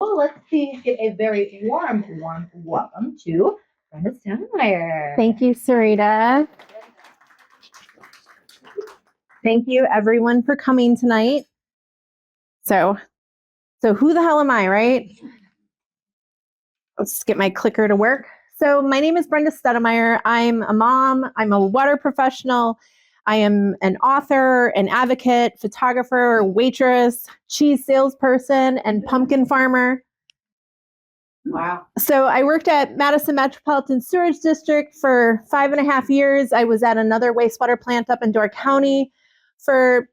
Well, let's give a very warm welcome to Brenda Staudenmaier. Thank you, Sarita. Thank you, everyone, for coming tonight. So who the hell am I, right? Let's just get my clicker to work. So my name is Brenda Staudenmaier. I'm a mom. I'm a water professional. I am an author, an advocate, photographer, waitress, cheese salesperson, and pumpkin farmer. Wow. So I worked at Madison Metropolitan Sewerage District for 5.5 years. I was at another wastewater plant up in Door County for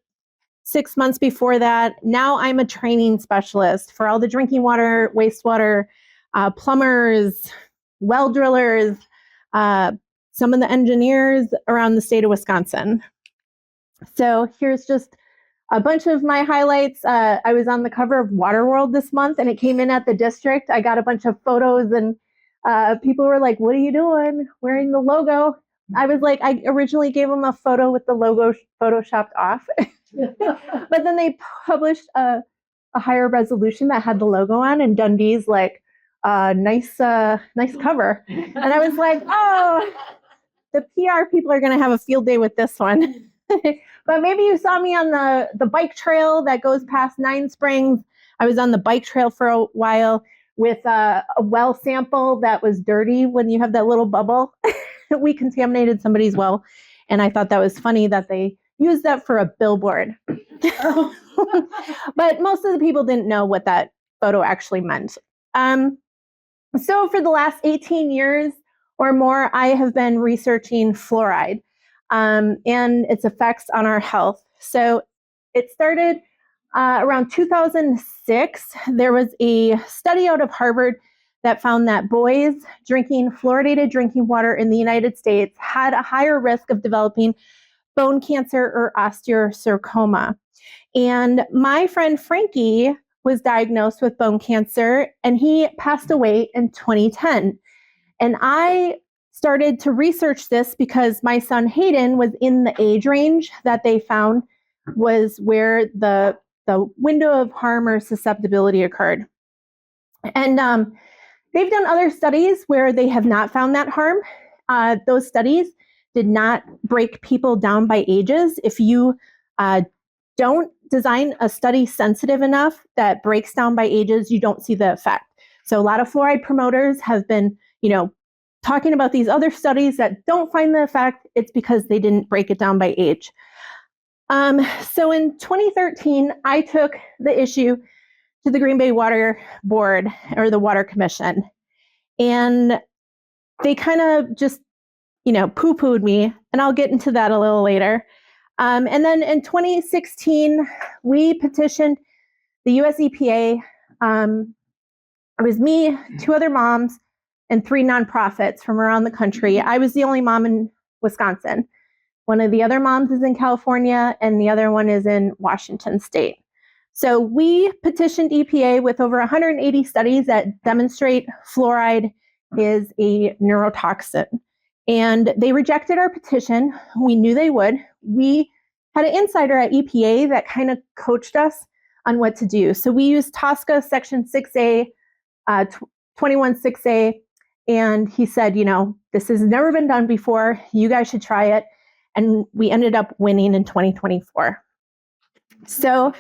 6 months before that. Now I'm a training specialist for all the drinking water, wastewater, plumbers, well drillers, some of the engineers around the state of Wisconsin. So here's just a bunch of my highlights. I was on the cover of Water World this month, and it came in at the district. I got a bunch of photos, and people were like, "What are you doing? Wearing the logo?" I was like, I originally gave them a photo with the logo photoshopped off. But then they published a higher resolution that had the logo on, and Dundee's like, nice cover. And I was like, oh, the PR people are going to have a field day with this one. But maybe you saw me on the bike trail that goes past Nine Springs. I was on the bike trail for a while with a well sample that was dirty when you have that little bubble. We contaminated somebody's well. And I thought that was funny that they used that for a billboard. But most of the people didn't know what that photo actually meant. So for the last 18 years or more, I have been researching fluoride and its effects on our health. So it started around 2006. There was a study out of Harvard that found that boys drinking fluoridated drinking water in the United States had a higher risk of developing bone cancer or osteosarcoma. And my friend Frankie was diagnosed with bone cancer, and he passed away in 2010. And I started to research this because my son Hayden was in the age range that they found was where the window of harm or susceptibility occurred. And they've done other studies where they have not found that harm. Those studies did not break people down by ages. If you don't design a study sensitive enough that breaks down by ages, you don't see the effect. So a lot of fluoride promoters have been, talking about these other studies that don't find the effect. It's because they didn't break it down by age. So in 2013, I took the issue to the Green Bay Water Board or the Water Commission, and they kind of just, poo-pooed me, and I'll get into that a little later. And then in 2016, we petitioned the US EPA. It was me, 2 other moms, and 3 nonprofits from around the country. I was the only mom in Wisconsin. One of the other moms is in California, and the other one is in Washington State. So we petitioned EPA with over 180 studies that demonstrate fluoride is a neurotoxin. And they rejected our petition. We knew they would. We had an insider at EPA that kind of coached us on what to do. So we used TSCA Section 6A, 21-6A, and he said, this has never been done before. You guys should try it. And we ended up winning in 2024. So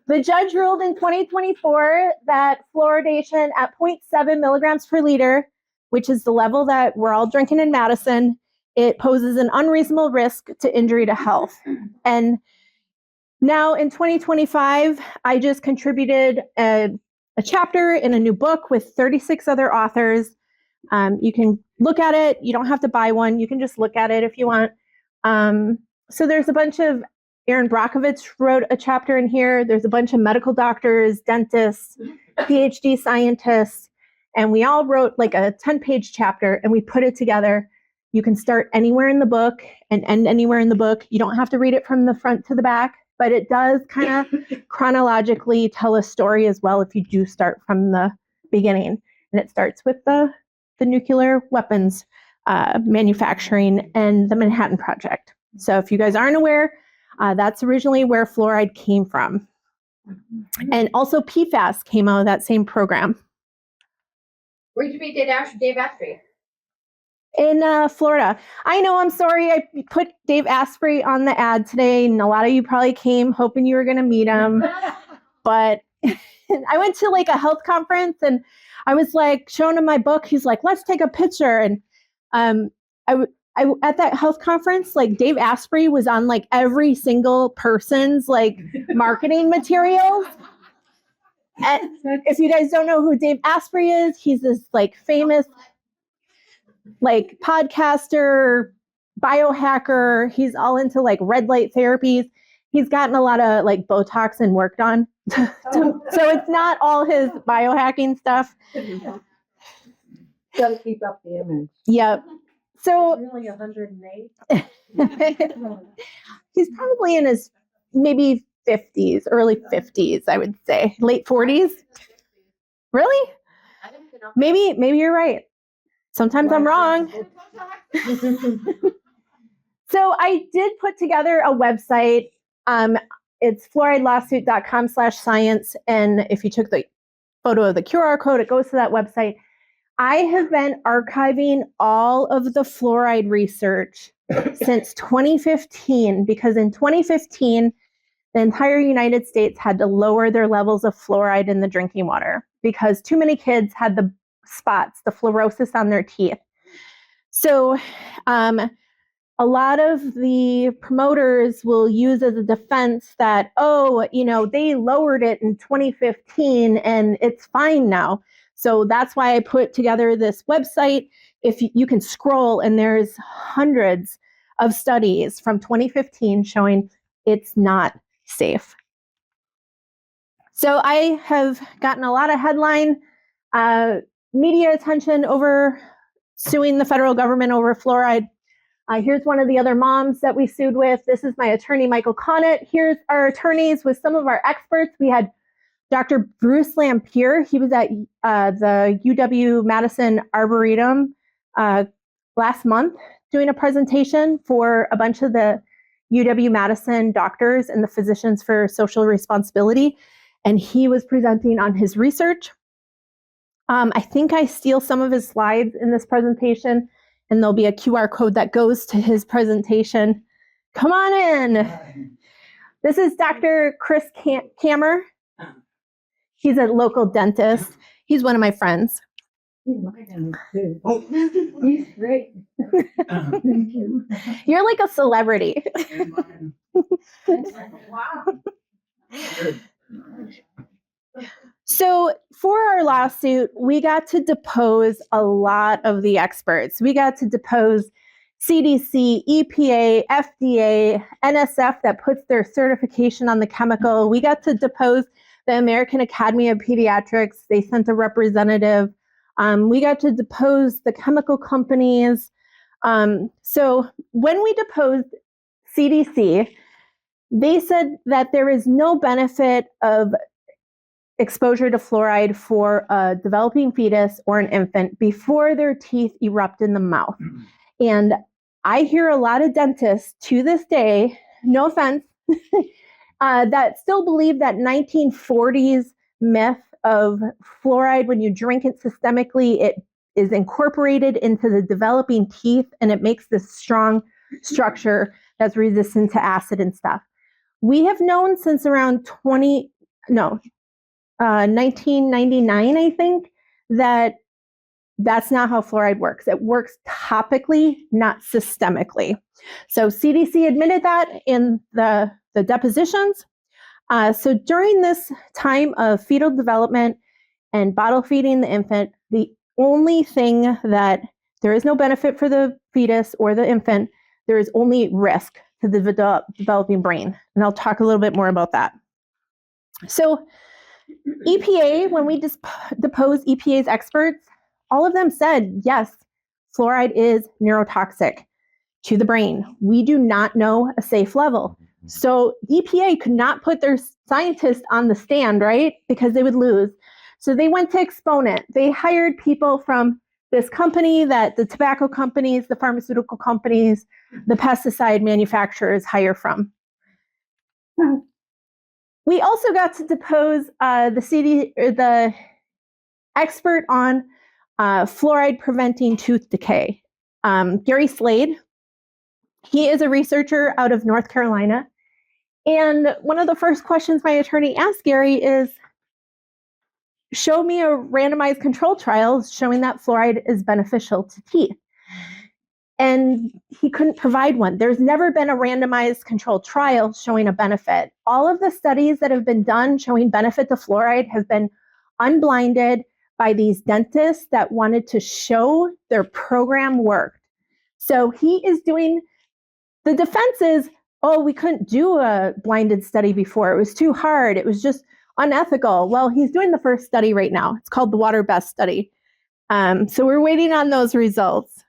the judge ruled in 2024 that fluoridation at 0.7 milligrams per liter, which is the level that we're all drinking in Madison, it poses an unreasonable risk to injury to health. And now in 2025, I just contributed a chapter in a new book with 36 other authors. You can look at it. You don't have to buy one. You can just look at it if you want. So there's a bunch of, Aaron Brockovich wrote a chapter in here. There's a bunch of medical doctors, dentists, PhD scientists, and we all wrote like a 10-page chapter, and we put it together. You can start anywhere in the book and end anywhere in the book. You don't have to read it from the front to the back, but it does kind of chronologically tell a story as well if you do start from the beginning. And it starts with the nuclear weapons manufacturing and the Manhattan Project. So if you guys aren't aware, that's originally where fluoride came from. And also PFAS came out of that same program. Where'd you meet Dave Asprey? In Florida. I know, I'm sorry, I put Dave Asprey on the ad today, and a lot of you probably came hoping you were going to meet him. But I went to like a health conference, and I was like showing him my book. He's like, let's take a picture. And I at that health conference, like Dave Asprey was on like every single person's like marketing materials. And if you guys don't know who Dave Asprey is, he's this like famous like podcaster, biohacker. He's all into like red light therapies. He's gotten a lot of like Botox and work done. So it's not all his biohacking stuff. Got to keep up the image. Yep. So Really 108. he's probably in his maybe 50s, early 50s, I would say. Late 40s. Really? Maybe you're right. Sometimes I'm wrong. So I did put together a website. It's fluoridelawsuit.com/science. And if you took the photo of the QR code, it goes to that website. I have been archiving all of the fluoride research since 2015, because in 2015, the entire United States had to lower their levels of fluoride in the drinking water because too many kids had the spots, the fluorosis on their teeth. So a lot of the promoters will use as a defense that, they lowered it in 2015 and it's fine now. So that's why I put together this website. If you can scroll, and there's hundreds of studies from 2015 showing it's not safe. So I have gotten a lot of headline media attention over suing the federal government over fluoride. Here's one of the other moms that we sued with. This is my attorney, Michael Connett. Here's our attorneys with some of our experts. We had Dr. Bruce Lampier. He was at the UW-Madison Arboretum last month doing a presentation for a bunch of the UW-Madison doctors and the Physicians for Social Responsibility. And he was presenting on his research. I think I steal some of his slides in this presentation, and there'll be a QR code that goes to his presentation. Come on in. This is Dr. Chris Kammer. He's a local dentist. He's one of my friends. He's my dentist too. Oh, he's great. Thank you. You're like a celebrity. Wow. So for our lawsuit, we got to depose a lot of the experts. We got to depose CDC, EPA, FDA, NSF that puts their certification on the chemical. We got to depose the American Academy of Pediatrics. They sent a representative. We got to depose the chemical companies. So when we deposed CDC, they said that there is no benefit of exposure to fluoride for a developing fetus or an infant before their teeth erupt in the mouth. And I hear a lot of dentists to this day, no offense, that still believe that 1940s myth of fluoride, when you drink it systemically, it is incorporated into the developing teeth and it makes this strong structure that's resistant to acid and stuff. We have known since around 1999, I think, that that's not how fluoride works. It works topically, not systemically. So CDC admitted that in the depositions. So during this time of fetal development and bottle feeding the infant, the only thing that there is no benefit for the fetus or the infant, there is only risk to the developing brain. And I'll talk a little bit more about that. So EPA, when we deposed EPA's experts, all of them said, yes, fluoride is neurotoxic to the brain. We do not know a safe level. So EPA could not put their scientists on the stand, right? Because they would lose. So they went to exponent. They hired people from this company that the tobacco companies, the pharmaceutical companies, the pesticide manufacturers hire from. We also got to depose the expert on fluoride preventing tooth decay, Gary Slade. He is a researcher out of North Carolina. And one of the first questions my attorney asked Gary is, show me a randomized control trial showing that fluoride is beneficial to teeth. And he couldn't provide one. There's never been a randomized controlled trial showing a benefit. All of the studies that have been done showing benefit to fluoride have been unblinded by these dentists that wanted to show their program worked. So he is doing, the defense is, oh, we couldn't do a blinded study before. It was too hard. It was just unethical. Well, he's doing the first study right now. It's called the Water Best study. So we're waiting on those results.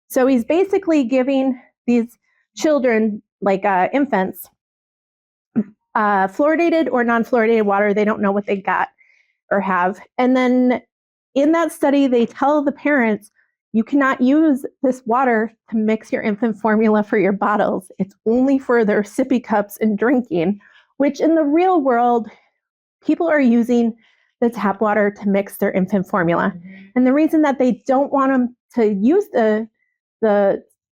So he's basically giving these children, like infants, fluoridated or non-fluoridated water. They don't know what they got or have. And then in that study, they tell the parents, you cannot use this water to mix your infant formula for your bottles. It's only for their sippy cups and drinking, which in the real world, people are using the tap water to mix their infant formula. And the reason that they don't want them to use the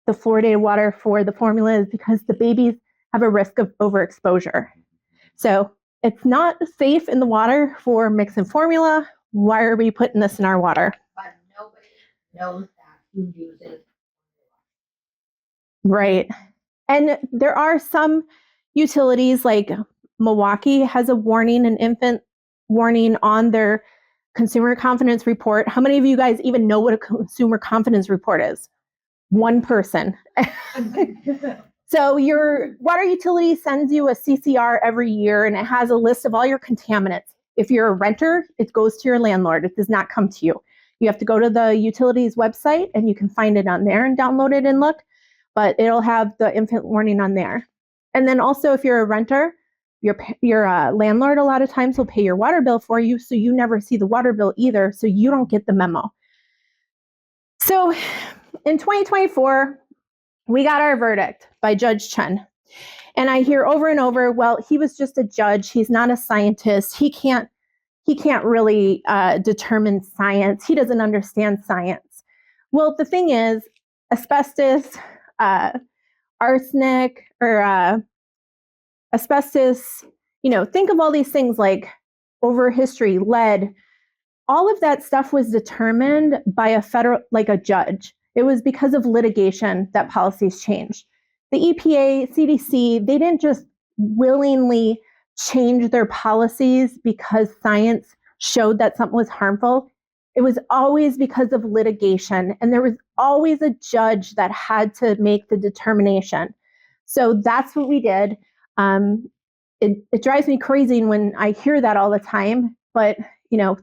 fluoridated water for the formula is because the babies have a risk of overexposure. So it's not safe in the water for mixing formula. Why are we putting this in our water? But nobody knows that who uses. Right. And there are some utilities, like Milwaukee has a warning, an infant warning on their consumer confidence report. How many of you guys even know what a consumer confidence report is? One person. So your water utility sends you a CCR every year, and it has a list of all your contaminants. If you're a renter, it goes to your landlord. It does not come to you. You have to go to the utilities website, and you can find it on there and download it and look, but it'll have the infant warning on there. And then also, if you're a renter, your landlord a lot of times will pay your water bill for you, so you never see the water bill either, so you don't get the memo. So in 2024, we got our verdict by Judge Chen. And I hear over and over, well, he was just a judge. He's not a scientist. He can't really determine science. He doesn't understand science. Well, the thing is, asbestos, arsenic, or asbestos, think of all these things like over history, lead, all of that stuff was determined by a judge. It was because of litigation that policies changed. The EPA, CDC, they didn't just willingly change their policies because science showed that something was harmful. It was always because of litigation, and there was always a judge that had to make the determination. So that's what we did. It drives me crazy when I hear that all the time, but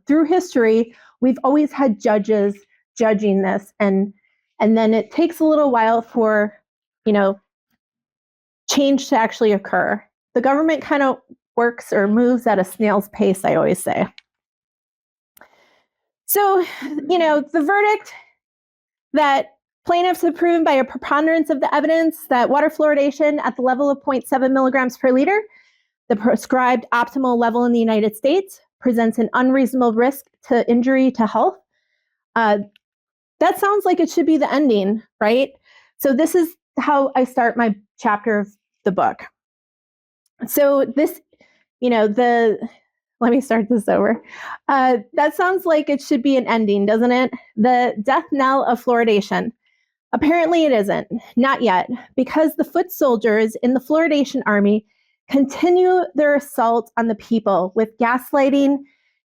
through history, we've always had judges judging this, and then it takes a little while for, change to actually occur. The government kind of works or moves at a snail's pace, I always say. So, the verdict that plaintiffs have proven by a preponderance of the evidence that water fluoridation at the level of 0.7 milligrams per liter, the prescribed optimal level in the United States, presents an unreasonable risk to injury to health. That sounds like it should be the ending, right? So this is how I start my chapter of the book. So this, let me start this over. That sounds like it should be an ending, doesn't it? The death knell of fluoridation. Apparently it isn't, not yet, because the foot soldiers in the fluoridation army continue their assault on the people with gaslighting,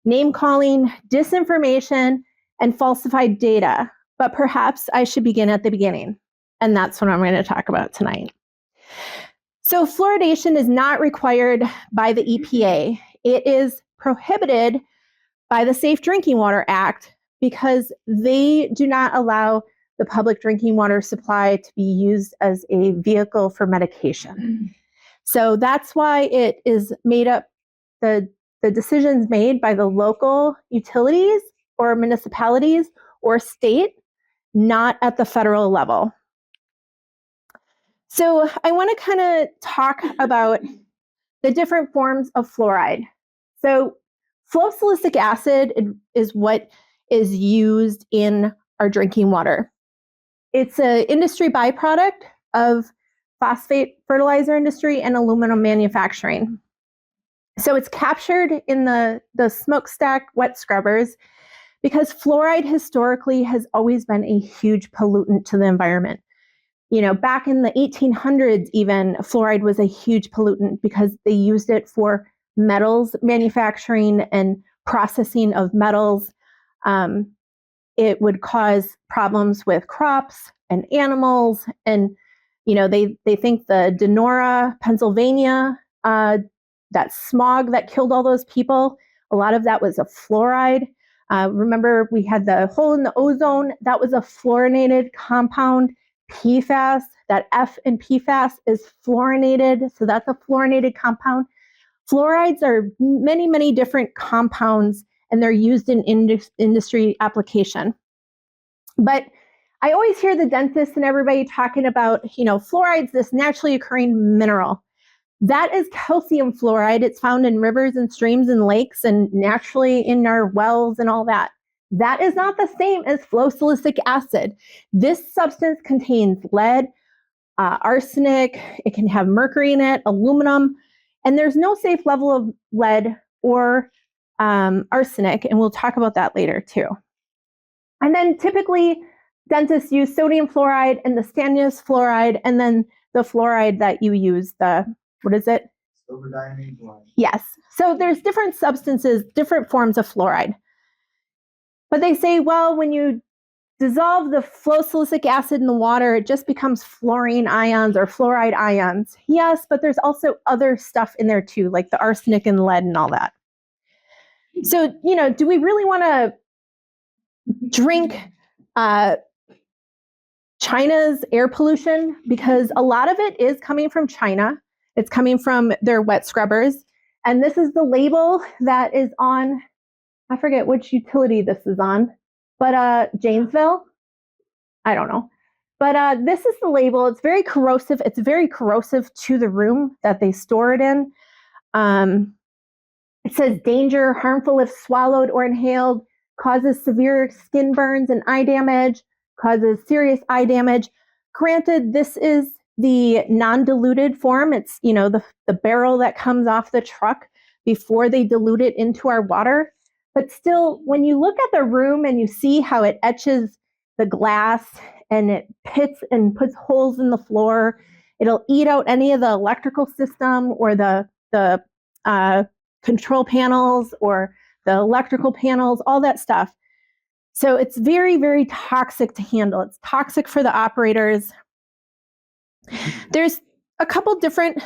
name-calling, disinformation, and falsified data. But perhaps I should begin at the beginning, and that's what I'm going to talk about tonight. So fluoridation is not required by the EPA. It is prohibited by the Safe Drinking Water Act because they do not allow the public drinking water supply to be used as a vehicle for medication. So that's why it is made up, the decisions made by the local utilities or municipalities or state, not at the federal level. So I want to kind of talk about the different forms of fluoride. So fluosilicic acid is what is used in our drinking water. It's an industry byproduct of phosphate fertilizer industry and aluminum manufacturing. So it's captured in the smokestack wet scrubbers because fluoride historically has always been a huge pollutant to the environment. You know, back in the 1800s, even fluoride was a huge pollutant because they used it for metals manufacturing and processing of metals. It would cause problems with crops and animals. And, you know, they think the Denora, Pennsylvania, that smog that killed all those people, a lot of that was a fluoride. Remember, we had the hole in the ozone. That was a fluorinated compound. PFAS, that F in PFAS is fluorinated. So that's a fluorinated compound. Fluorides are many, many different compounds, and they're used in industry application. But I always hear the dentists and everybody talking about, you know, fluoride's this naturally occurring mineral. That is calcium fluoride. It's found in rivers and streams and lakes and naturally in our wells and all that. That is not the same as fluosilicic acid. This substance contains lead, arsenic, it can have mercury in it, aluminum, and there's no safe level of lead or arsenic, and we'll talk about that later too. And then typically dentists use sodium fluoride and the stannous fluoride, and then the fluoride that you use, what is it? Silver diamine fluoride. Yes. So there's different substances, different forms of fluoride. But they say, well, when you dissolve the fluosilicic acid in the water, it just becomes fluorine ions or fluoride ions. Yes, but there's also other stuff in there too, like the arsenic and lead and all that. So, you know, do we really want to drink China's air pollution? Because a lot of it is coming from China. It's coming from their wet scrubbers. And this is the label that is on, I forget which utility this is on, but Janesville? I don't know. But this is the label. It's very corrosive. It's very corrosive to the room that they store it in. It says danger, harmful if swallowed or inhaled, causes severe skin burns and eye damage, causes serious eye damage. Granted, this is the non-diluted form. It's, you know, the barrel that comes off the truck before they dilute it into our water. But still, when you look at the room and you see how it etches the glass and it pits and puts holes in the floor, it'll eat out any of the electrical system or the control panels or the electrical panels, all that stuff. So it's very, very toxic to handle. It's toxic for the operators. There's a couple different,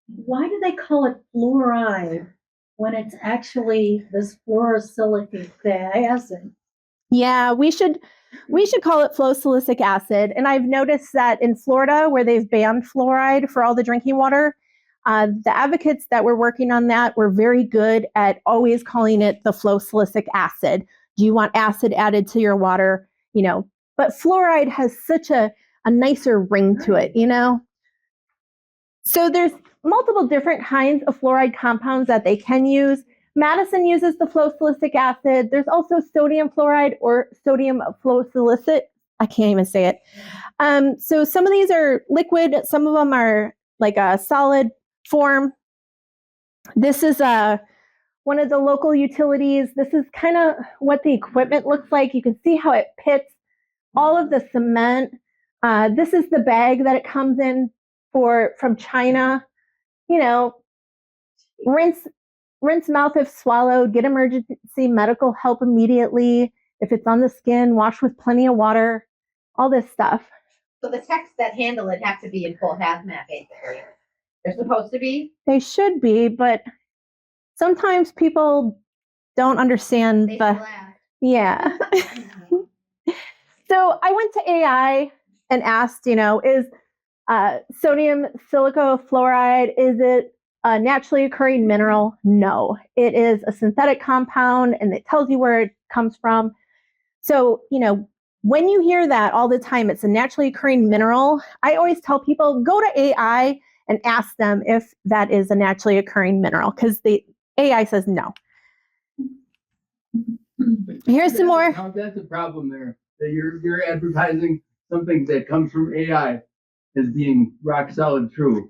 Why do they call it fluoride when it's actually this fluorosilicic acid? Yeah, we should call it fluosilicic acid. And I've noticed that in Florida, where they've banned fluoride for all the drinking water, the advocates that were working on that were very good at always calling it the fluosilicic acid. Do you want acid added to your water? You know, but fluoride has such a nicer ring to it, you know? So there's multiple different kinds of fluoride compounds that they can use. Madison uses the fluosilicic acid. There's also sodium fluoride or sodium fluosilicate. I can't even say it. So some of these are liquid. Some of them are like a solid form. This is one of the local utilities. This is kind of what the equipment looks like. You can see how it pits all of the cement. This is the bag that it comes in from China. You know, rinse mouth if swallowed, get emergency medical help immediately. If it's on the skin, wash with plenty of water, all this stuff. So the techs that handle it have to be in full hazmat, basically. They're supposed to be. They should be, but sometimes people don't understand They the, laugh. yeah. So I went to AI and asked, you know, is sodium silicofluoride, is it a naturally occurring mineral? No, it is a synthetic compound and it tells you where it comes from. So, you know, when you hear that all the time, it's a naturally occurring mineral, I always tell people, go to AI and ask them if that is a naturally occurring mineral, because the AI says no. Here's some more. That's a problem there. That you're advertising something that comes from AI as being rock solid true.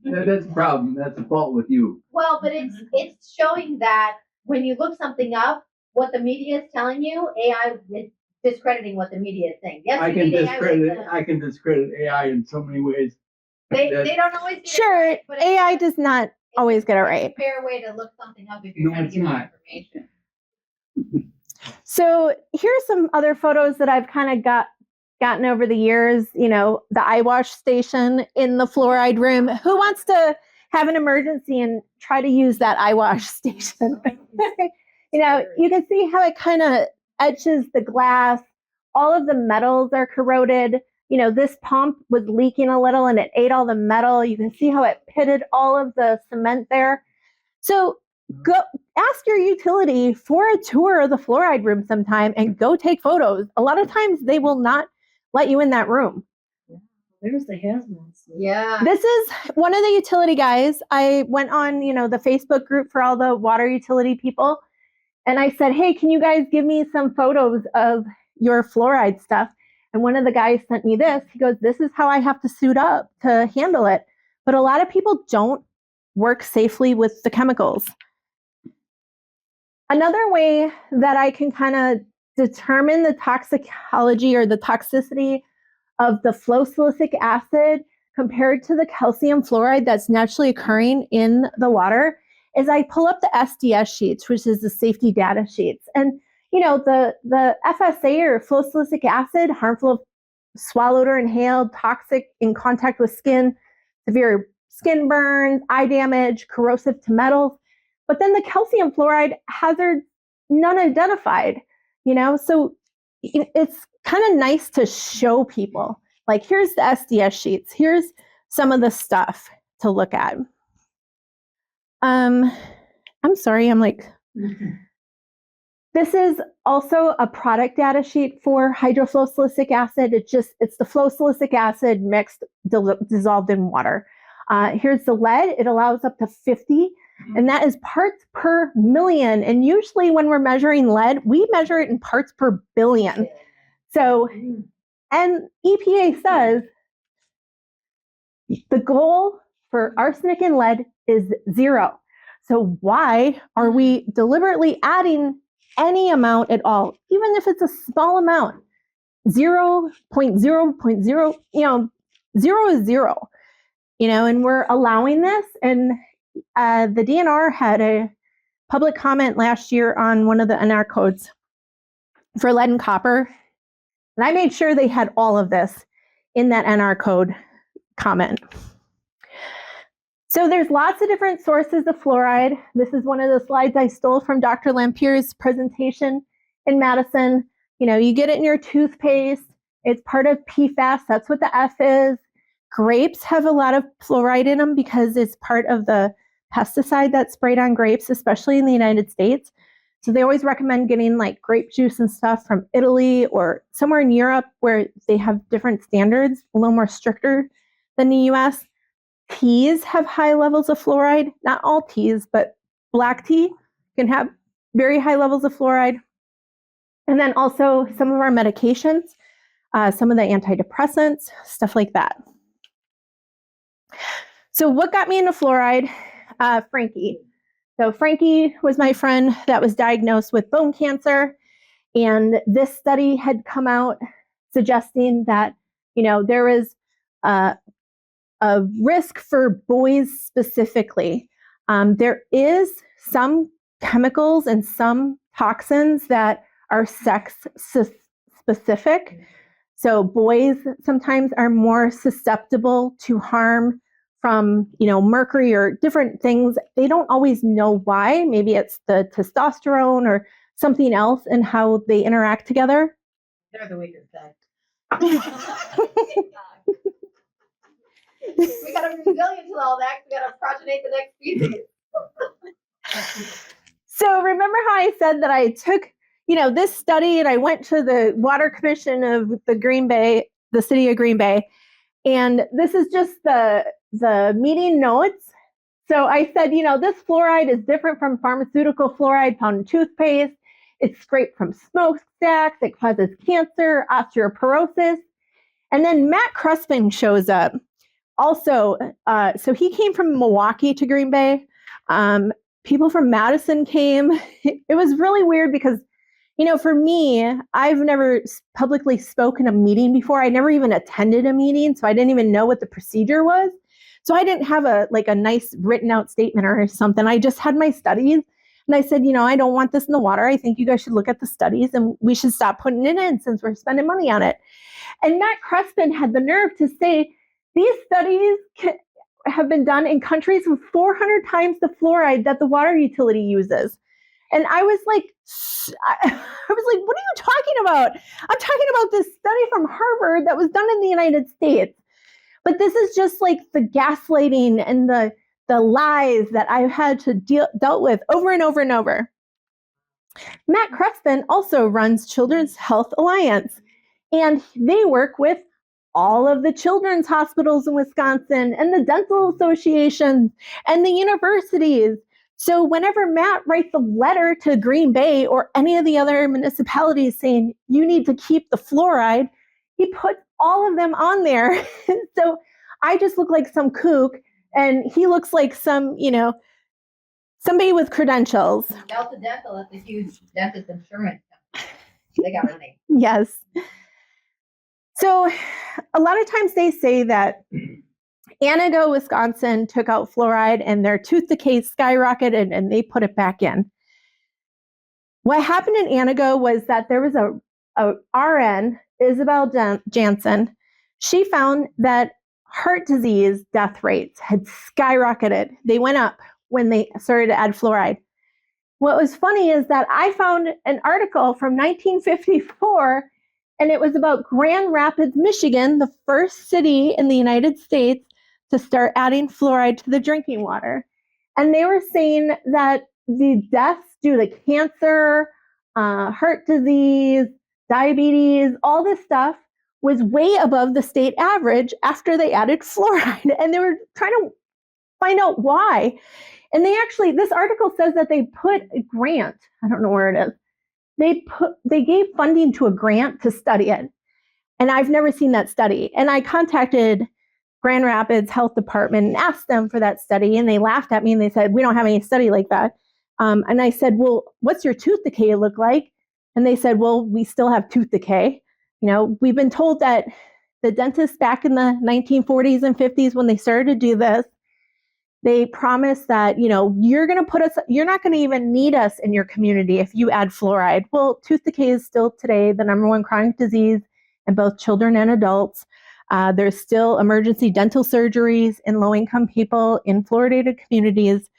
That's a problem. That's a fault with you. Well, but it's showing that when you look something up, what the media is telling you, AI is discrediting what the media is saying. Yes, I can discredit AI in so many ways. They don't always get Sure, it right, but AI does not always get it right. It's a fair way to look something up if you're trying to get information. So here's some other photos that I've kind of gotten over the years. You know, the eye wash station in the fluoride room. Who wants to have an emergency and try to use that eye wash station? You know, you can see how it kind of etches the glass. All of the metals are corroded. You know, this pump was leaking a little and it ate all the metal. You can see how it pitted all of the cement there. So go ask your utility for a tour of the fluoride room sometime and go take photos. A lot of times they will not let you in that room. There's the hazmat. Yeah. This is one of the utility guys. I went on, you know, the Facebook group for all the water utility people. And I said, hey, can you guys give me some photos of your fluoride stuff? And one of the guys sent me this. He goes, this is how I have to suit up to handle it. But a lot of people don't work safely with the chemicals. Another way that I can kind of determine the toxicology or the toxicity of the fluosilicic acid compared to the calcium fluoride that's naturally occurring in the water is I pull up the SDS sheets, which is the safety data sheets. And, you know, the FSA or fluosilicic acid, harmful if swallowed or inhaled, toxic in contact with skin, severe skin burns, eye damage, corrosive to metals. But then the calcium fluoride hazard, none identified, you know? So it's kind of nice to show people, like, here's the SDS sheets. Here's some of the stuff to look at. I'm sorry, I'm like, this is also a product data sheet for hydrofluosilicic acid. It's the fluosilicic acid mixed, dissolved in water. Here's the lead. It allows up to 50, and that is parts per million. And usually when we're measuring lead, we measure it in parts per billion. So, and EPA says the goal for arsenic and lead is 0. So why are we deliberately adding any amount at all, even if it's a small amount? 0.0.0, you know, 0 is 0, you know, and we're allowing this. And the DNR had a public comment last year on one of the NR codes for lead and copper. And I made sure they had all of this in that NR code comment. So there's lots of different sources of fluoride. This is one of the slides I stole from Dr. Lampier's presentation in Madison. You know, you get it in your toothpaste. It's part of PFAS. That's what the F is. Grapes have a lot of fluoride in them because it's part of the pesticide that's sprayed on grapes, especially in the United States. So they always recommend getting like grape juice and stuff from Italy or somewhere in Europe where they have different standards, a little more stricter than the US. Teas have high levels of fluoride. Not all teas, but black tea can have very high levels of fluoride. And then also some of our medications, some of the antidepressants, stuff like that. So what got me into fluoride? Frankie. So Frankie was my friend that was diagnosed with bone cancer. And this study had come out suggesting that, you know, there was a risk for boys specifically. There is some chemicals and some toxins that are sex specific. So boys sometimes are more susceptible to harm from, you know, mercury or different things. They don't always know why. Maybe it's the testosterone or something else and how they interact together. They're the weaker sex. We gotta be resilient to all that. We gotta progenate the next species. So remember how I said that I took, you know, this study and I went to the Water Commission of the Green Bay, the city of Green Bay, And this is just the meeting notes. So I said, this fluoride is different from pharmaceutical fluoride found in toothpaste. It's scraped from smokestacks. It causes cancer, osteoporosis. And then Matt Crespin shows up. Also, so he came from Milwaukee to Green Bay. People from Madison came. It was really weird because, for me, I've never publicly spoken a meeting before. I never even attended a meeting, so I didn't even know what the procedure was. So I didn't have a nice written out statement or something. I just had my studies. And I said, I don't want this in the water. I think you guys should look at the studies and we should stop putting it in since we're spending money on it. And Matt Crespin had the nerve to say, these studies have been done in countries with 400 times the fluoride that the water utility uses. And I was like, what are you talking about? I'm talking about this study from Harvard that was done in the United States. But this is just like the gaslighting and the lies that I've had to dealt with over and over and over. Matt Crespin also runs Children's Health Alliance, and they work with all of the children's hospitals in Wisconsin and the dental associations and the universities. So whenever Matt writes a letter to Green Bay or any of the other municipalities saying you need to keep the fluoride, he puts all of them on there. So I just look like some kook and he looks like some, somebody with credentials. Delta Dental, that's a huge dentist insurance company. They got money. Yes. So a lot of times they say that Anago, Wisconsin took out fluoride and their tooth decay skyrocketed and they put it back in. What happened in Anago was that there was a RN, Isabel Jansen. She found that heart disease death rates had skyrocketed. They went up when they started to add fluoride. What was funny is that I found an article from 1954, and it was about Grand Rapids, Michigan, the first city in the United States to start adding fluoride to the drinking water. And they were saying that the deaths due to cancer, heart disease, diabetes, all this stuff was way above the state average after they added fluoride. And they were trying to find out why. And this article says that they put a grant, I don't know where it is. They gave funding to a grant to study it. And I've never seen that study. And I contacted Grand Rapids Health Department and asked them for that study. And they laughed at me and they said, we don't have any study like that. And I said, well, what's your tooth decay look like? And they said, well, we still have tooth decay. We've been told that the dentists back in the 1940s and 50s, when they started to do this, they promised that, you're not going to even need us in your community if you add fluoride. Well, tooth decay is still today the number one chronic disease in both children and adults. There's still emergency dental surgeries in low-income people in fluoridated communities.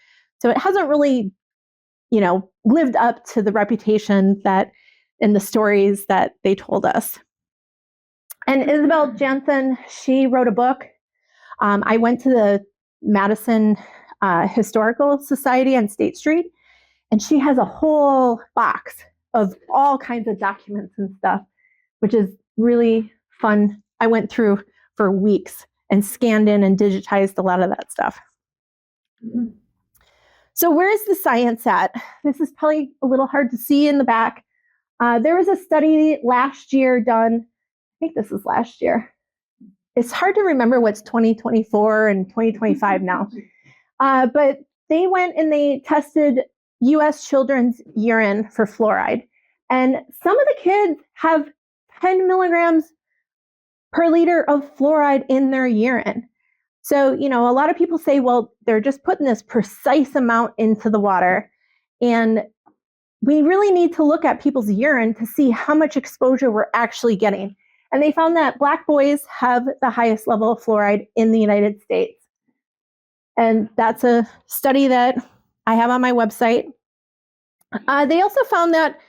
So it hasn't really, lived up to the reputation that in the stories that they told us. And Isabel Jansen, she wrote a book. I went to the Madison Historical Society on State Street, and she has a whole box of all kinds of documents and stuff, which is really fun. I went through for weeks and scanned in and digitized a lot of that stuff. Mm-hmm. So where's the science at? This is probably a little hard to see in the back. There was a study last year done, I think this is last year. It's hard to remember what's 2024 and 2025 now. But they went and they tested U.S. children's urine for fluoride. And some of the kids have 10 milligrams per liter of fluoride in their urine. So, a lot of people say, well, they're just putting this precise amount into the water. And we really need to look at people's urine to see how much exposure we're actually getting. And they found that Black boys have the highest level of fluoride in the United States. And that's a study that I have on my website. They also found that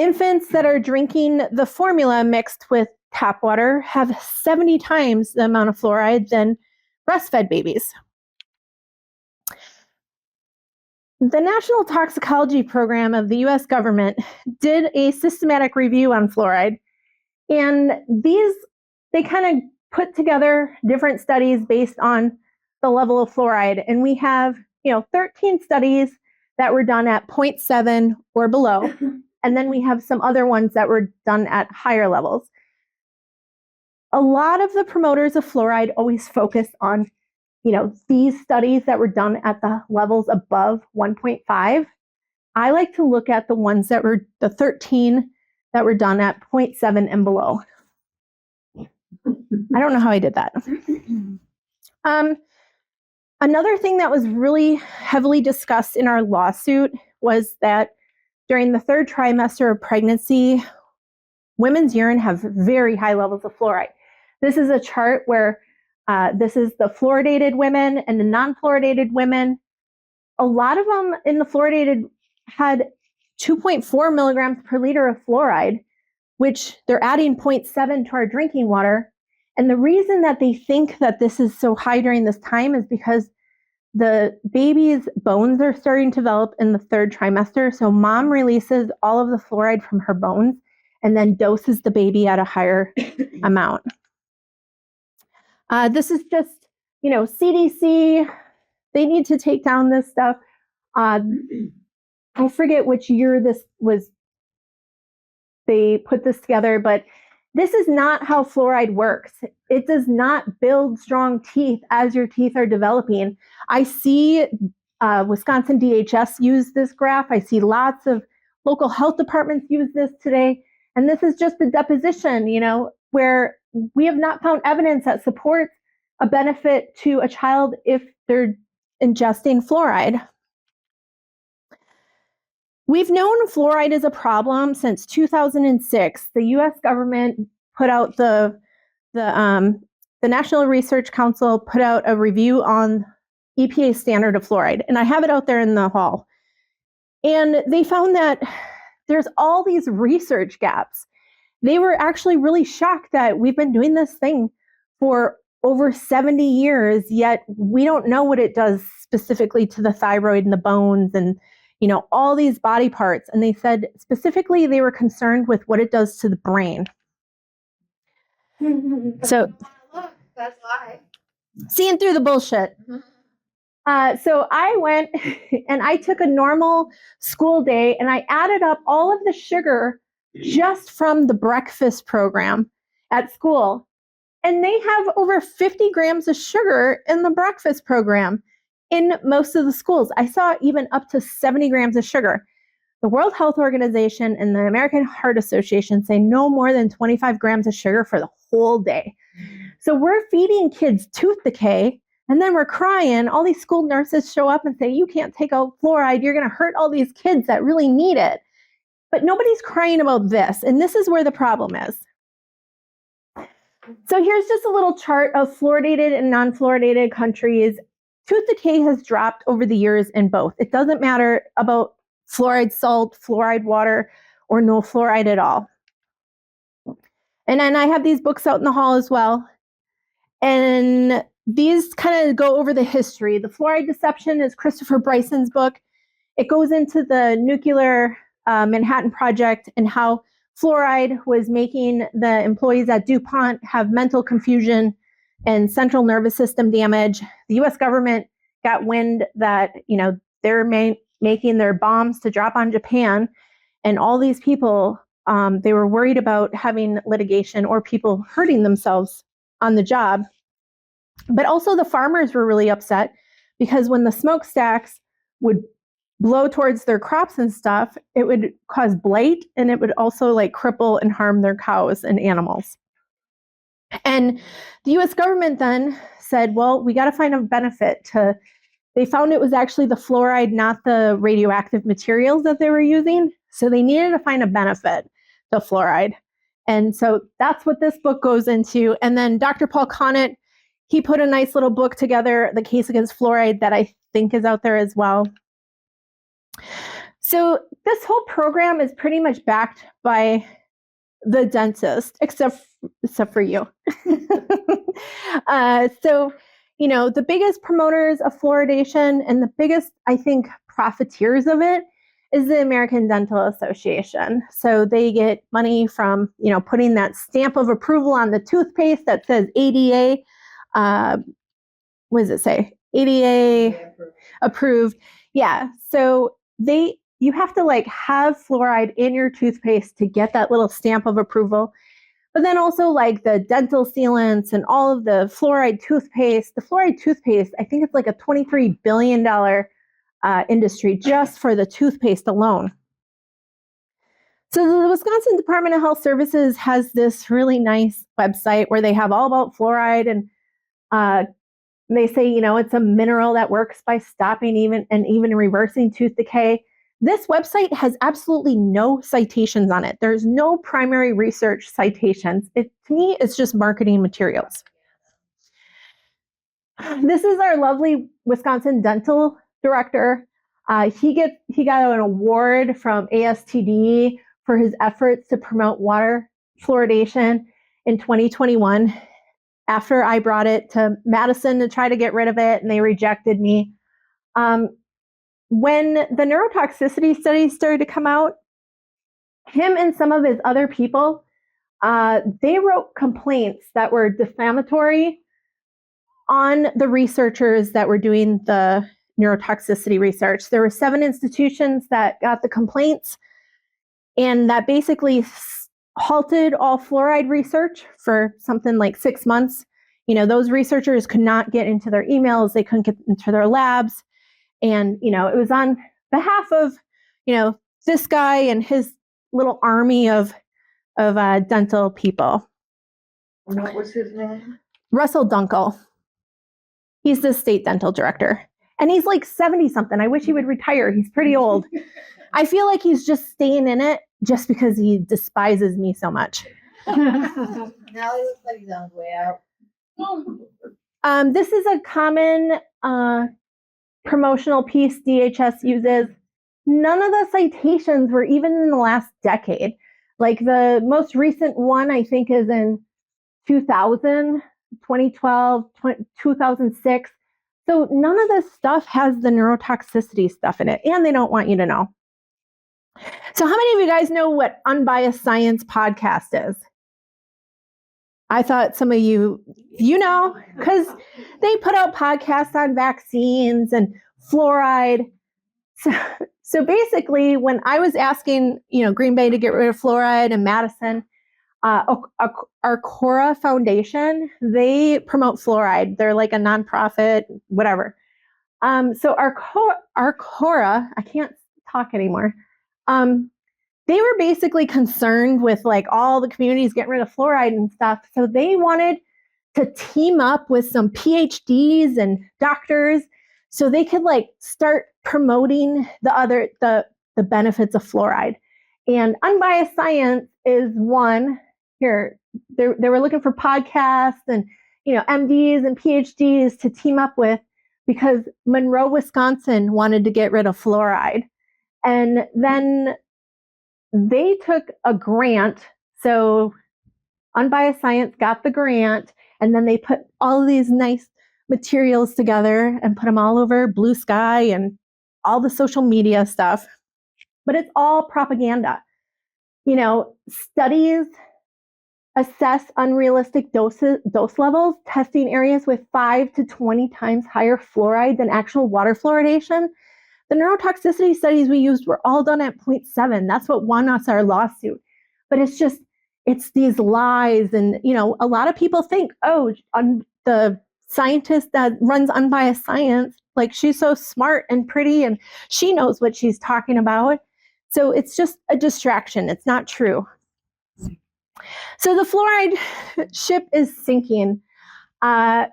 infants that are drinking the formula mixed with tap water have 70 times the amount of fluoride than breastfed babies. The National Toxicology Program of the U.S. government did a systematic review on fluoride, and these they kind of put together different studies based on the level of fluoride. And we have, 13 studies that were done at 0.7 or below. And then we have some other ones that were done at higher levels. A lot of the promoters of fluoride always focus on, these studies that were done at the levels above 1.5. I like to look at the ones that were the 13 that were done at 0.7 and below. I don't know how I did that. Another thing that was really heavily discussed in our lawsuit was that during the 3rd trimester of pregnancy, women's urine have very high levels of fluoride. This is a chart where this is the fluoridated women and the non-fluoridated women. A lot of them in the fluoridated had 2.4 milligrams per liter of fluoride, which they're adding 0.7 to our drinking water. And the reason that they think that this is so high during this time is because the baby's bones are starting to develop in the 3rd trimester. So mom releases all of the fluoride from her bones and then doses the baby at a higher amount. This is just, CDC, they need to take down this stuff. I forget which year this was, they put this together, but this is not how fluoride works. It does not build strong teeth as your teeth are developing. I see Wisconsin DHS use this graph. I see lots of local health departments use this today. And this is just a deposition, where we have not found evidence that supports a benefit to a child if they're ingesting fluoride. We've known fluoride is a problem since 2006. The U.S. government put out the National Research Council put out a review on EPA standard of fluoride, and I have it out there in the hall. And they found that there's all these research gaps. They were actually really shocked that we've been doing this thing for over 70 years, yet we don't know what it does specifically to the thyroid and the bones and all these body parts. And they said specifically they were concerned with what it does to the brain. So Look, that's why. Seeing through the bullshit. So I went and I took a normal school day and I added up all of the sugar just from the breakfast program at school. And they have over 50 grams of sugar in the breakfast program in most of the schools. I saw even up to 70 grams of sugar. The World Health Organization and the American Heart Association say no more than 25 grams of sugar for the whole day. So we're feeding kids tooth decay, and then we're crying. All these school nurses show up and say, you can't take out fluoride. You're going to hurt all these kids that really need it. But nobody's crying about this, and this is where the problem is. So here's just a little chart of fluoridated and non-fluoridated countries. Tooth decay has dropped over the years in both. It doesn't matter about fluoride salt, fluoride water, or no fluoride at all. And then I have these books out in the hall as well. And these kind of go over the history. The Fluoride Deception is Christopher Bryson's book. It goes into the nuclear Manhattan Project and how fluoride was making the employees at DuPont have mental confusion and central nervous system damage. The U.S. government got wind that, they're making their bombs to drop on Japan, and all these people, they were worried about having litigation or people hurting themselves on the job. But also the farmers were really upset because when the smokestacks would blow towards their crops and stuff, it would cause blight, and it would also cripple and harm their cows and animals. And the U.S. government then said, well, we got to find a benefit to, they found it was actually the fluoride, not the radioactive materials that they were using. So they needed to find a benefit to fluoride. And so that's what this book goes into. And then Dr. Paul Conant, he put a nice little book together, The Case Against Fluoride, that I think is out there as well. So this whole program is pretty much backed by the dentist, except for you. So, the biggest promoters of fluoridation and the biggest, I think, profiteers of it is the American Dental Association. So they get money from, putting that stamp of approval on the toothpaste that says ADA. What does it say? ADA approved. Yeah. So you have to have fluoride in your toothpaste to get that little stamp of approval. But then also the dental sealants and all of the fluoride toothpaste. The fluoride toothpaste, I think it's a $23 billion industry just for the toothpaste alone. So the Wisconsin Department of Health Services has this really nice website where they have all about fluoride, and they say, it's a mineral that works by stopping even reversing tooth decay. This website has absolutely no citations on it. There's no primary research citations. To me, it's just marketing materials. This is our lovely Wisconsin dental director. He got an award from ASTD for his efforts to promote water fluoridation in 2021 after I brought it to Madison to try to get rid of it, and they rejected me. When the neurotoxicity studies started to come out, him and some of his other people, they wrote complaints that were defamatory on the researchers that were doing the neurotoxicity research. There were 7 institutions that got the complaints, and that basically halted all fluoride research for something like 6 months. Those researchers could not get into their emails, they couldn't get into their labs. And, it was on behalf of, this guy and his little army of dental people. What was his name? Russell Dunkel. He's the state dental director. And he's 70-something. I wish he would retire. He's pretty old. I feel like he's just staying in it just because he despises me so much. Now he looks like he's on his way out. This is a common promotional piece DHS uses. None of the citations were even in the last decade. The most recent one, I think, is in 2000, 2012, 2006. So none of this stuff has the neurotoxicity stuff in it, and they don't want you to know. So how many of you guys know what Unbiased Science podcast is? I thought some of you know, because they put out podcasts on vaccines and fluoride. So basically, when I was asking, Green Bay to get rid of fluoride and Madison, our Cora Foundation, they promote fluoride. They're like a nonprofit, whatever. So our Cora, I can't talk anymore. They were basically concerned with all the communities getting rid of fluoride and stuff. So they wanted to team up with some PhDs and doctors so they could start promoting the benefits of fluoride. And Unbiased Science is one. Here, they were looking for podcasts and MDs and PhDs to team up with because Monroe, Wisconsin wanted to get rid of fluoride. And then they took a grant. So Unbiased Science got the grant, and then they put all of these nice materials together and put them all over Blue Sky and all the social media stuff. But it's all propaganda. Studies assess unrealistic dose levels, testing areas with 5 to 20 times higher fluoride than actual water fluoridation. The neurotoxicity studies we used were all done at 0.7. That's what won us our lawsuit. But it's these lies. And, a lot of people think, the scientist that runs Unbiased Science, she's so smart and pretty and she knows what she's talking about. So it's just a distraction. It's not true. So the fluoride ship is sinking, but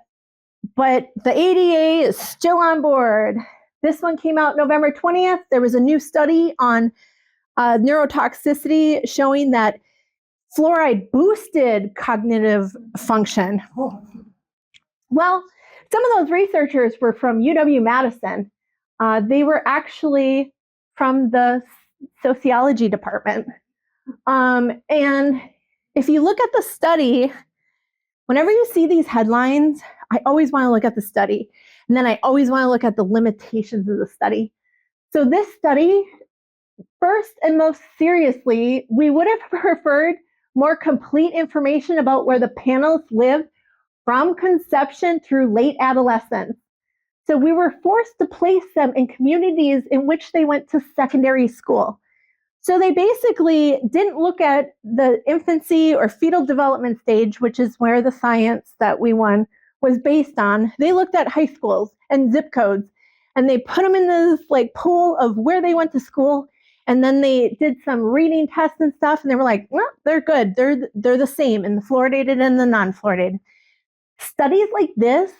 the ADA is still on board. This one came out November 20th. There was a new study on neurotoxicity showing that fluoride boosted cognitive function. Well, some of those researchers were from UW-Madison. They were actually from the sociology department. And if you look at the study, whenever you see these headlines, I always want to look at the study. And then I always want to look at the limitations of the study. So this study first and most seriously, we would have preferred more complete information about where the panels live from conception through late adolescence. So we were forced to place them in communities in which they went to secondary school. So they basically didn't look at the infancy or fetal development stage, which is where the science that we won was based on. They looked at high schools and zip codes, and they put them in this like pool of where they went to school. And then they did some reading tests and stuff, and they were like, well, they're good. They're the same in the fluoridated and the non-fluoridated. Studies like this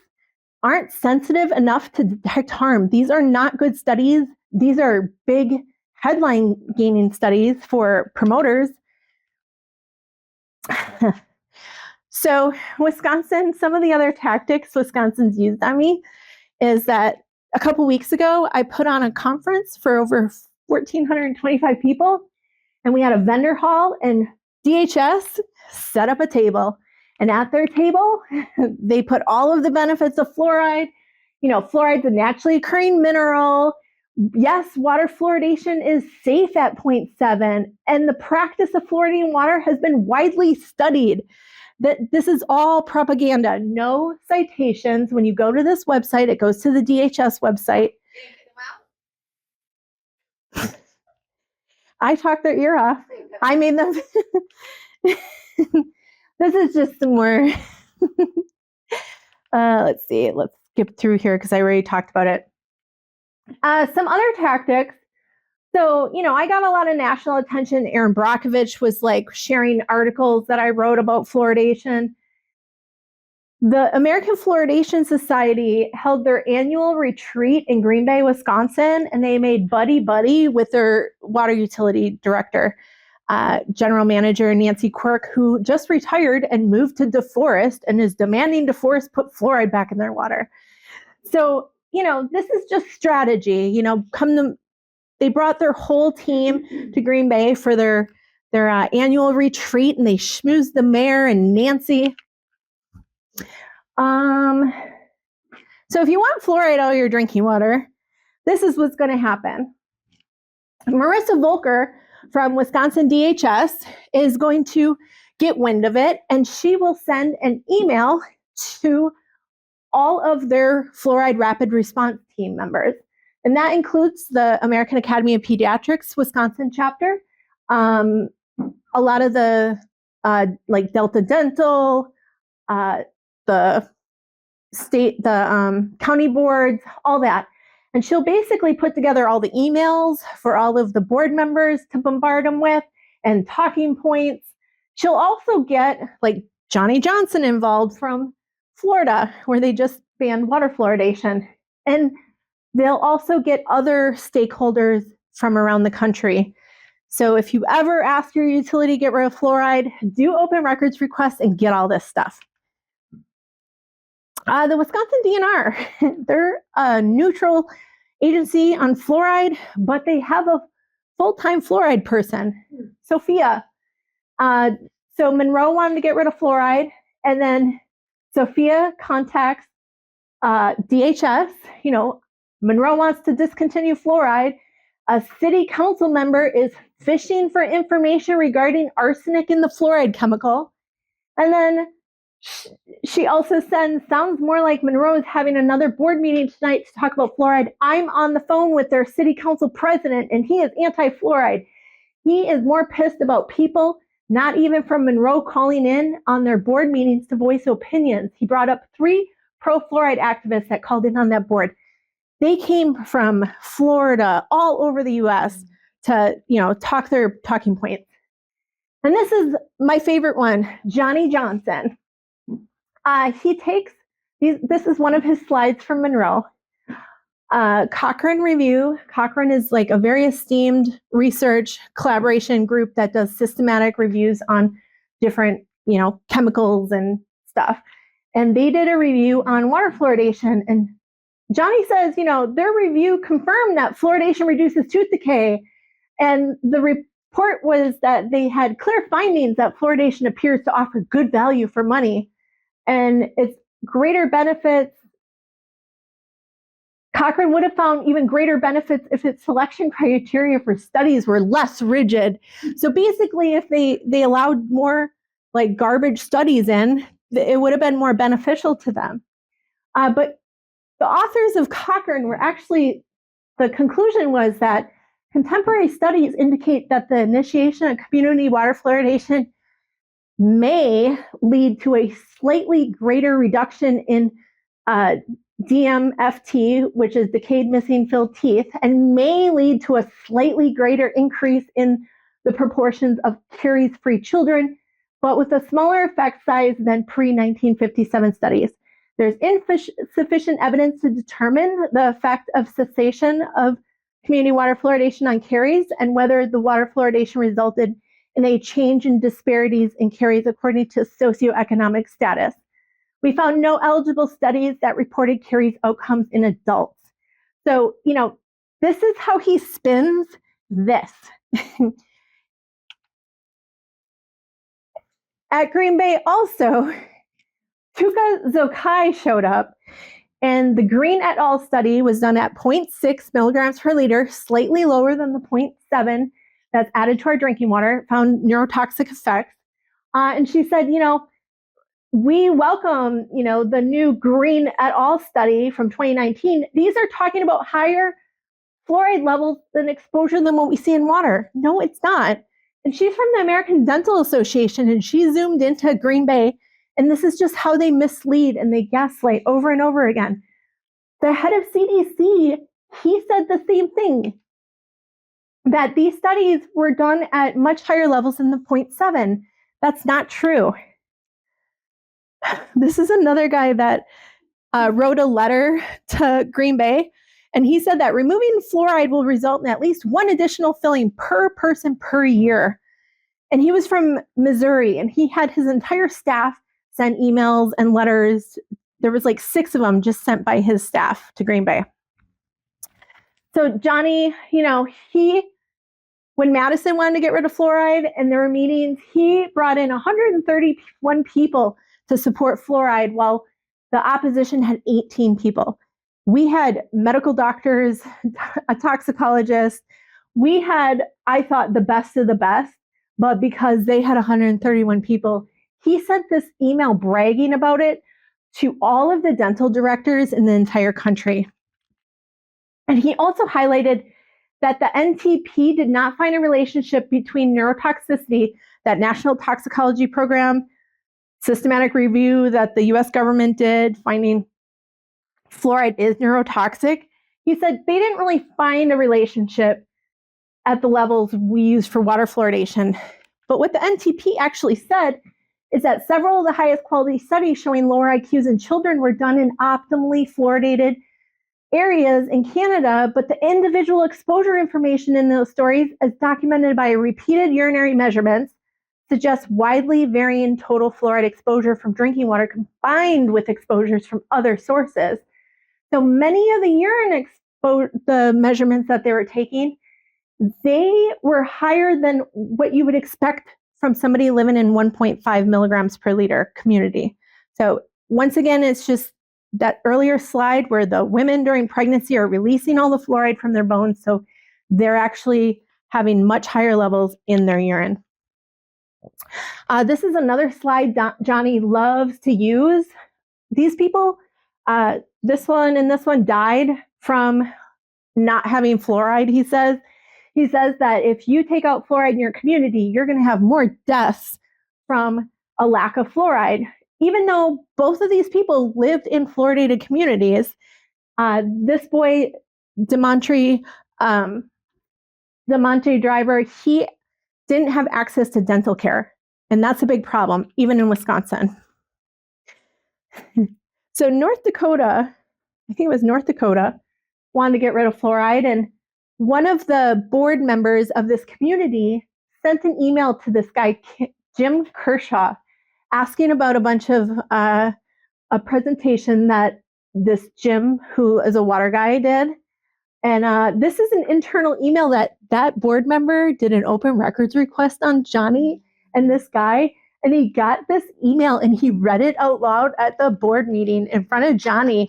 aren't sensitive enough to detect harm. These are not good studies. These are big headline gaining studies for promoters. So Wisconsin, some of the other tactics Wisconsin's used on me is that a couple weeks ago, I put on a conference for over 1,425 people, and we had a vendor hall, and DHS set up a table. And at their table, they put all of the benefits of fluoride. You know, fluoride's a naturally occurring mineral. Yes, water fluoridation is safe at 0.7, and the practice of fluoridating water has been widely studied. That this is all propaganda, no citations. When you go to this website, it goes to the DHS website. I talked their ear off. I made them. This is just some more. Let's see. Let's skip through here because I already talked about it. Some other tactics. So, you know, I got a lot of national attention. Aaron Brockovich was like sharing articles that I wrote about fluoridation. The American Fluoridation Society held their annual retreat in Green Bay, Wisconsin, and they made buddy-buddy with their water utility director, general manager Nancy Quirk, who just retired and moved to DeForest and is demanding DeForest put fluoride back in their water. So, you know, this is just strategy. You know, they brought their whole team to Green Bay for their annual retreat, and they schmoozed the mayor and Nancy. So if you want fluoride out of your drinking water, this is what's going to happen. Marissa Volker from Wisconsin DHS is going to get wind of it, and she will send an email to all of their fluoride rapid response team members. And that includes the American Academy of Pediatrics Wisconsin chapter, a lot of the like Delta Dental, the state, the county boards, all that. And she'll basically put together all the emails for all of the board members to bombard them with and talking points. She'll also get like Johnny Johnson involved from Florida, where they just banned water fluoridation. And they'll also get other stakeholders from around the country. So if you ever ask your utility to get rid of fluoride, do open records requests and get all this stuff. The Wisconsin DNR, they're a neutral agency on fluoride, but they have a full-time fluoride person, Sophia. So Monroe wanted to get rid of fluoride, and then Sophia contacts DHS. You know, Monroe wants to discontinue fluoride. A city council member is fishing for information regarding arsenic in the fluoride chemical. And then she also sounds more like Monroe is having another board meeting tonight to talk about fluoride. I'm on the phone with their city council president, and he is anti-fluoride. He is more pissed about people, not even from Monroe, calling in on their board meetings to voice opinions. He brought up 3 pro-fluoride activists that called in on that board. They came from Florida, all over the U.S. to, you know, talk their talking points. And this is my favorite one, Johnny Johnson. He takes this is one of his slides from Monroe. Cochrane Review. Cochrane is like a very esteemed research collaboration group that does systematic reviews on different, you know, chemicals and stuff. And they did a review on water fluoridation. And Johnny says, you know, their review confirmed that fluoridation reduces tooth decay. And the report was that they had clear findings that fluoridation appears to offer good value for money. And it's greater benefits Cochrane would have found even greater benefits if its selection criteria for studies were less rigid. So basically, if they allowed more like garbage studies in, it would have been more beneficial to them. But the authors of Cochrane were actually, the conclusion was that contemporary studies indicate that the initiation of community water fluoridation may lead to a slightly greater reduction in DMFT, which is decayed missing filled teeth, and may lead to a slightly greater increase in the proportions of caries-free children, but with a smaller effect size than pre-1957 studies. There's insufficient evidence to determine the effect of cessation of community water fluoridation on caries and whether the water fluoridation resulted in a change in disparities in caries according to socioeconomic status. We found no eligible studies that reported caries outcomes in adults. So, this is how he spins this. At Green Bay also, Tuka Zokai showed up, and the Green et al. Study was done at 0.6 milligrams per liter, slightly lower than the 0.7 that's added to our drinking water, found neurotoxic effects. And she said, we welcome, the new Green et al. Study from 2019. These are talking about higher fluoride levels than exposure than what we see in water. No, it's not. And she's from the American Dental Association, and she zoomed into Green Bay, and this is just how they mislead and they gaslight over and over again. The head of CDC, he said the same thing, that these studies were done at much higher levels than the 0.7. That's not true. This is another guy that wrote a letter to Green Bay, and he said that removing fluoride will result in at least one additional filling per person per year. And he was from Missouri, and he had his entire staff send emails and letters. There was like 6 of them just sent by his staff to Green Bay. So Johnny, when Madison wanted to get rid of fluoride and there were meetings, he brought in 131 people to support fluoride while the opposition had 18 people. We had medical doctors, a toxicologist. We had, I thought, the best of the best, but because they had 131 people, he sent this email bragging about it to all of the dental directors in the entire country. And he also highlighted that the NTP did not find a relationship between neurotoxicity, that National Toxicology Program systematic review that the US government did, finding fluoride is neurotoxic. He said they didn't really find a relationship at the levels we use for water fluoridation. But what the NTP actually said is that several of the highest quality studies showing lower IQs in children were done in optimally fluoridated areas in Canada, but the individual exposure information in those stories, as documented by repeated urinary measurements, suggests widely varying total fluoride exposure from drinking water combined with exposures from other sources. So many of the urine the measurements that they were taking, they were higher than what you would expect from somebody living in 1.5 milligrams per liter community. So once again, it's just that earlier slide where the women during pregnancy are releasing all the fluoride from their bones. So they're actually having much higher levels in their urine. This is another slide Johnny loves to use. These people, this one and this one died from not having fluoride, he says. He says that if you take out fluoride in your community, you're going to have more deaths from a lack of fluoride. Even though both of these people lived in fluoridated communities, this boy, Demontre Driver, he didn't have access to dental care. And that's a big problem, even in Wisconsin. So North Dakota, I think it was North Dakota, wanted to get rid of fluoride. And one of the board members of this community sent an email to this guy, Jim Kershaw, asking about a bunch of a presentation that this Jim, who is a water guy, did. And this is an internal email that board member did an open records request on Johnny and this guy. And he got this email and he read it out loud at the board meeting in front of Johnny.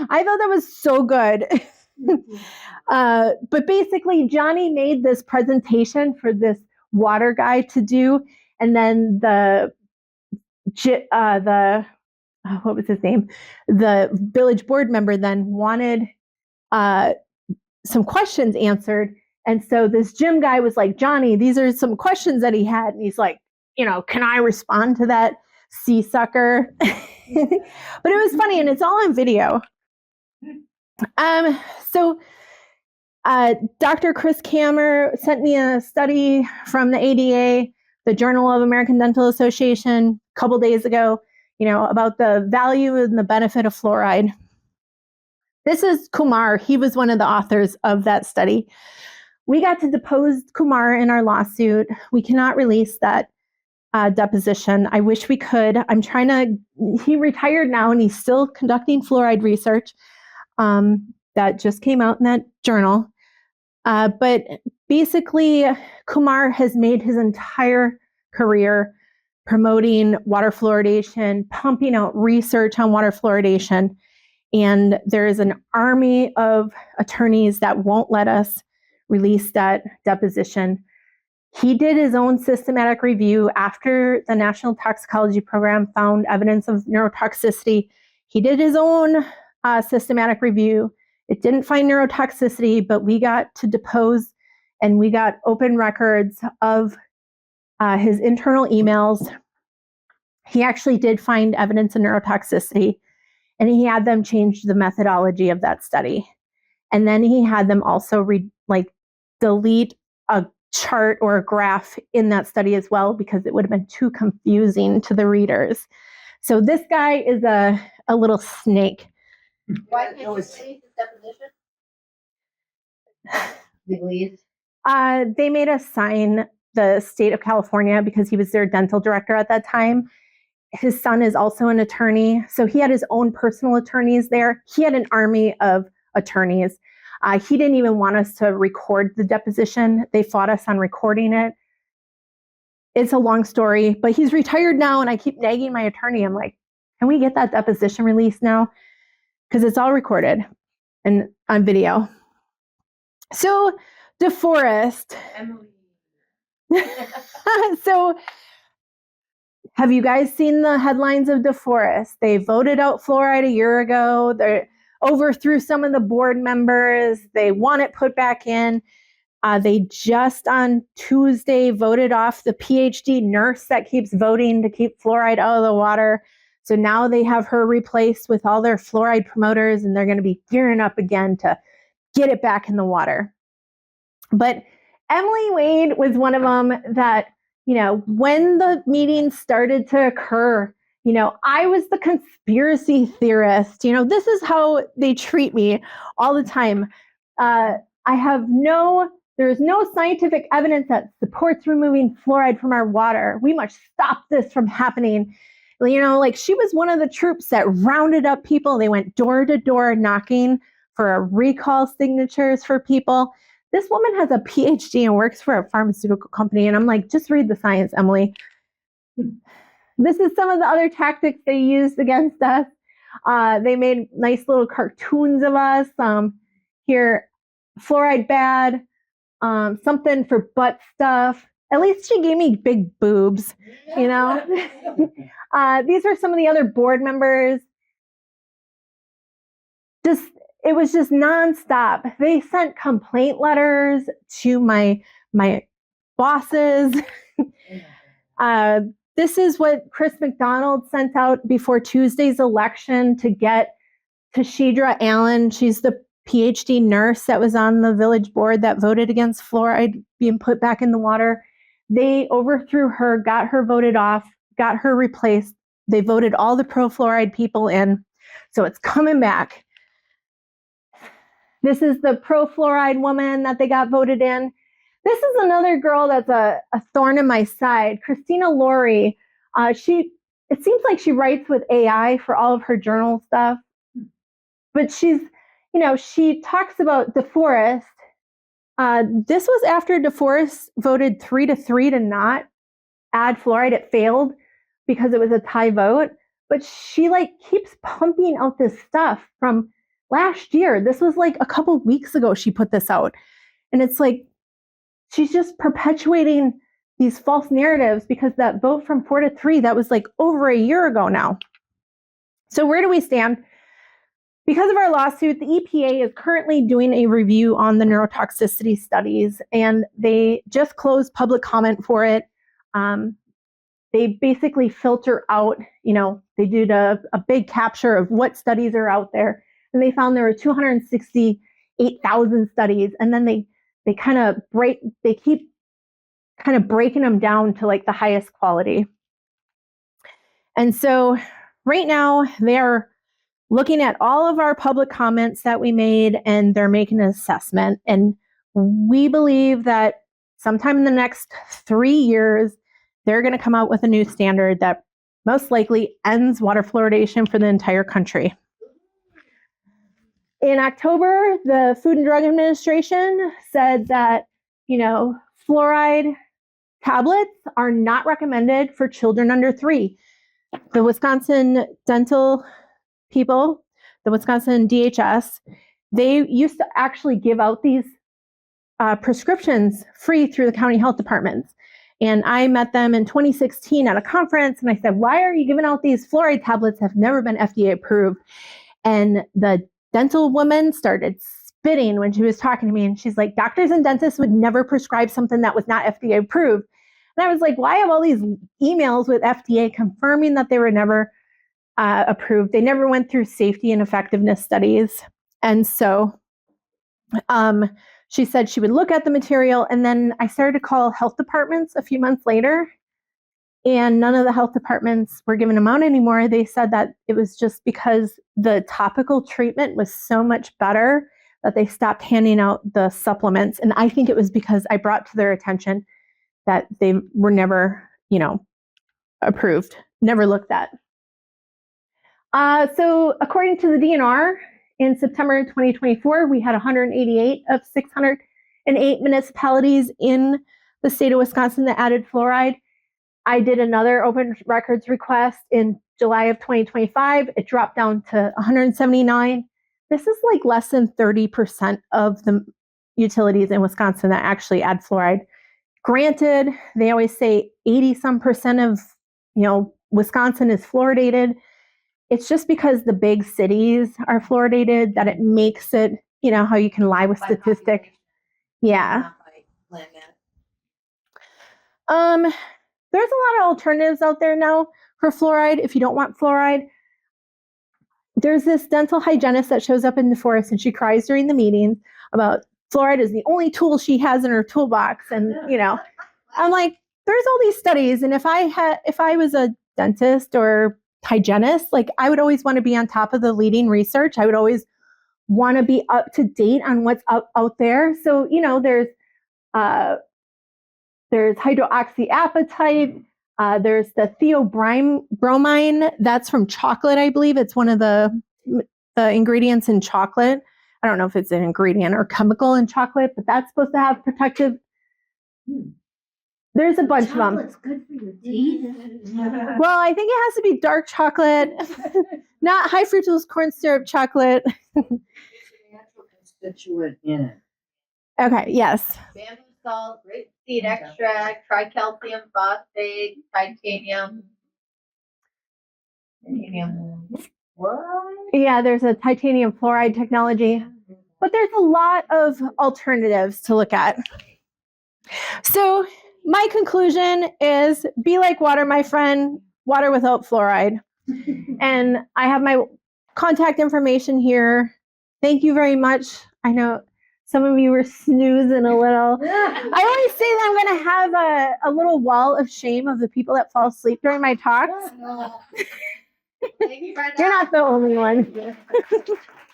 I thought that was so good. But basically, Johnny made this presentation for this water guy to do, and then the what was his name? The village board member then wanted some questions answered. And so this gym guy was like, Johnny, these are some questions that he had. And he's like, can I respond to that sea sucker? But it was funny, and it's all on video. So Dr. Chris Kammer sent me a study from the ADA, the Journal of American Dental Association, a couple days ago, about the value and the benefit of fluoride. This is Kumar. He was one of the authors of that study. We got to depose Kumar in our lawsuit. We cannot release that deposition. I wish we could. He retired now, and he's still conducting fluoride research. That just came out in that journal. But basically, Kumar has made his entire career promoting water fluoridation, pumping out research on water fluoridation. And there is an army of attorneys that won't let us release that deposition. He did his own systematic review after the National Toxicology Program found evidence of neurotoxicity. He did his own systematic review. It didn't find neurotoxicity, but we got to depose, and we got open records of his internal emails. He actually did find evidence of neurotoxicity, and he had them change the methodology of that study. And then he had them also delete a chart or a graph in that study as well, because it would have been too confusing to the readers. So this guy is a little snake. Why can't you release his deposition? Release. They made us sign the state of California because he was their dental director at that time. His son is also an attorney, so he had his own personal attorneys there. He had an army of attorneys. He didn't even want us to record the deposition. They fought us on recording it. It's a long story, but he's retired now, and I keep nagging my attorney. I'm like, can we get that deposition released now? Because it's all recorded and on video. So DeForest. Emily. So have you guys seen the headlines of DeForest? They voted out fluoride a year ago. They overthrew some of the board members. They want it put back in. They just on Tuesday voted off the PhD nurse that keeps voting to keep fluoride out of the water. So now they have her replaced with all their fluoride promoters, and they're going to be gearing up again to get it back in the water. But Emily Wade was one of them that, when the meeting started to occur, I was the conspiracy theorist. This is how they treat me all the time. There is no scientific evidence that supports removing fluoride from our water. We must stop this from happening. She was one of the troops that rounded up people. They went door to door knocking for recall signatures for people. This woman has a PhD and works for a pharmaceutical company. And I'm like, just read the science, Emily. This is some of the other tactics they used against us. They made nice little cartoons of us. Here, fluoride bad, something for butt stuff. At least she gave me big boobs, These are some of the other board members. It was just nonstop. They sent complaint letters to my bosses. This is what Chris McDonald sent out before Tuesday's election to get Tashidra Allen. She's the PhD nurse that was on the village board that voted against fluoride being put back in the water. They overthrew her, got her voted off, got her replaced. They voted all the pro-fluoride people in. So it's coming back. This is the pro-fluoride woman that they got voted in. This is another girl that's a thorn in my side, Christina Laurie. It seems like she writes with AI for all of her journal stuff. But she talks about DeForest. This was after DeForest voted 3-3 to not add fluoride. It failed because it was a tie vote. but she like keeps pumping out this stuff from last year. This was like a couple weeks ago she put this out. And it's like, she's just perpetuating these false narratives because that vote from 4-3, that was like over a year ago now. So where do we stand? Because of our lawsuit, the EPA is currently doing a review on the neurotoxicity studies, and they just closed public comment for it. They basically filter out, they did a big capture of what studies are out there, and they found there were 268,000 studies, and then they keep kind of breaking them down to like the highest quality. And so right now they're looking at all of our public comments that we made, and they're making an assessment. And we believe that sometime in the next 3 years, they're going to come out with a new standard that most likely ends water fluoridation for the entire country. In October, the Food and Drug Administration said that, fluoride tablets are not recommended for children under 3. The Wisconsin dental people, the Wisconsin DHS, they used to actually give out these prescriptions free through the county health departments. And I met them in 2016 at a conference, and I said, why are you giving out these fluoride tablets that have never been FDA approved? And the dental woman started spitting when she was talking to me, and she's like, doctors and dentists would never prescribe something that was not FDA approved. And I was like, well, I have all these emails with FDA confirming that they were never approved. They never went through safety and effectiveness studies. And so she said she would look at the material, and then I started to call health departments a few months later, and none of the health departments were giving them out anymore. They said that it was just because the topical treatment was so much better that they stopped handing out the supplements. And I think it was because I brought to their attention that they were never, approved, never looked at. So according to the DNR, in September 2024, we had 188 of 608 municipalities in the state of Wisconsin that added fluoride. I did another open records request in July of 2025. It dropped down to 179. This is like less than 30% of the utilities in Wisconsin that actually add fluoride. Granted, they always say 80% of, Wisconsin is fluoridated. It's just because the big cities are fluoridated that it makes it, how you can lie with statistics. Yeah. There's a lot of alternatives out there now for fluoride if you don't want fluoride. There's this dental hygienist that shows up in the forest, and she cries during the meetings about fluoride is the only tool she has in her toolbox. And, I'm like, there's all these studies. And if I was a dentist or hygienist, like I would always want to be on top of the leading research. I would always want to be up to date on what's out there. So, there's hydroxyapatite. There's the theobromine. That's from chocolate, I believe. It's one of the ingredients in chocolate. I don't know if it's an ingredient or chemical in chocolate, but that's supposed to have protective. There's a bunch of them. Chocolate's good for your teeth. Well, I think it has to be dark chocolate, not high fructose corn syrup chocolate. Natural constituent in it. Okay, yes. Bamboo salt, grapeseed extract, tricalcium phosphate, titanium. What? Yeah, there's a titanium fluoride technology, but there's a lot of alternatives to look at. So my conclusion is be like water, my friend, water without fluoride. And I have my contact information here. Thank you very much. I know some of you were snoozing a little. I always say that I'm going to have a little wall of shame of the people that fall asleep during my talks. Thank you, Brenda. You're not the only one.